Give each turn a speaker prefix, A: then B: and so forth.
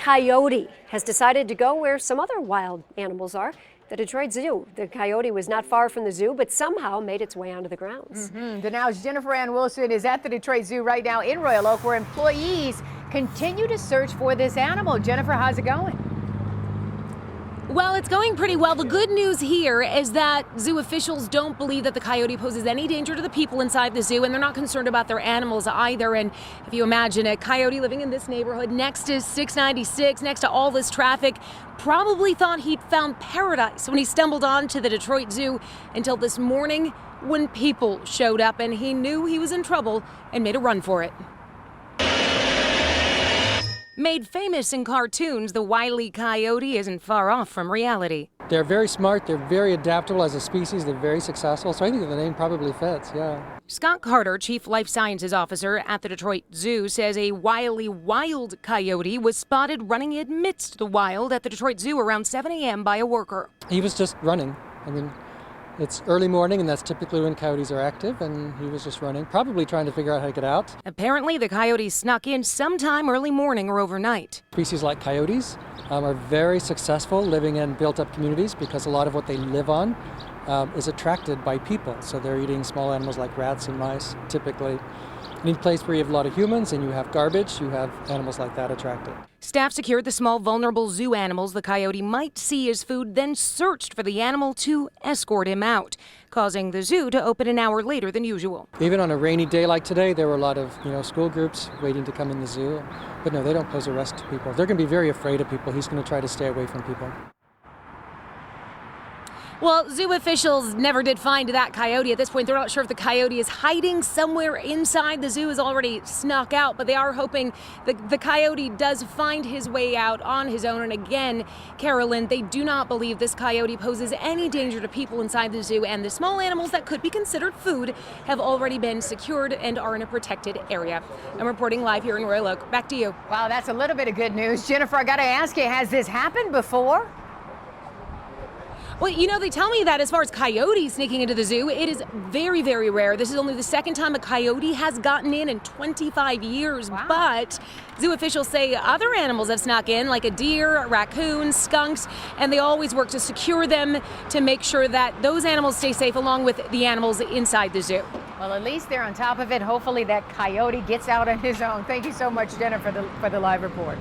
A: coyote has decided to go where some other wild animals are, the Detroit Zoo. The coyote was not far from the zoo, but somehow made its way onto the grounds.
B: The Now's Jennifer Ann Wilson is at the Detroit Zoo right now in Royal Oak, where employees continue to search for this animal. Jennifer, how's it going?
C: Well, it's going pretty well. The good news here is that zoo officials don't believe that the coyote poses any danger to the people inside the zoo, and they're not concerned about their animals either. And if you imagine a coyote living in this neighborhood next to 696, next to all this traffic, probably thought he'd found paradise when he stumbled onto the Detroit Zoo until this morning when people showed up and he knew he was in trouble and made a run for it. Made famous in cartoons, the wily coyote isn't far off from reality.
D: They're very smart, they're very adaptable as a species, they're very successful, so I think the name probably fits, yeah.
C: Scott Carter, Chief Life Sciences Officer at the Detroit Zoo, says a wily wild coyote was spotted running amidst the wild at the Detroit Zoo around 7 a.m. by a worker.
D: He was just running. I mean, it's early morning, and that's typically when coyotes are active, and he was just running, probably trying to figure out how to get out.
C: Apparently, the coyote snuck in sometime early morning or overnight.
D: Species like coyotes are very successful living in built-up communities because a lot of what they live on is attracted by people. So they're eating small animals like rats and mice, typically. In a place where you have a lot of humans and you have garbage, you have animals like that attracted.
C: Staff secured the small, vulnerable zoo animals the coyote might see as food, then searched for the animal to escort him out, causing the zoo to open an hour later than usual.
D: Even on a rainy day like today, there were a lot of school groups waiting to come in the zoo. But no, they don't pose a risk to people. They're going to be very afraid of people. He's going to try to stay away from people.
C: Well, zoo officials never did find that coyote. At this point, they're not sure if the coyote is hiding somewhere inside. The zoo has already snuck out, but they are hoping that the coyote does find his way out on his own. And again, Carolyn, they do not believe this coyote poses any danger to people inside the zoo, and the small animals that could be considered food have already been secured and are in a protected area. I'm reporting live here in Royal Oak. Back to you.
B: Wow, that's a little bit of good news. Jennifer, I got to ask you, has this happened before?
C: Well, they tell me that as far as coyotes sneaking into the zoo, it is very, very rare. This is only the second time a coyote has gotten in 25 years.
B: Wow.
C: But zoo officials say other animals have snuck in, like a deer, raccoons, skunks, and they always work to secure them to make sure that those animals stay safe along with the animals inside the zoo.
B: Well, at least they're on top of it. Hopefully that coyote gets out on his own. Thank you so much, Jennifer, for the live report.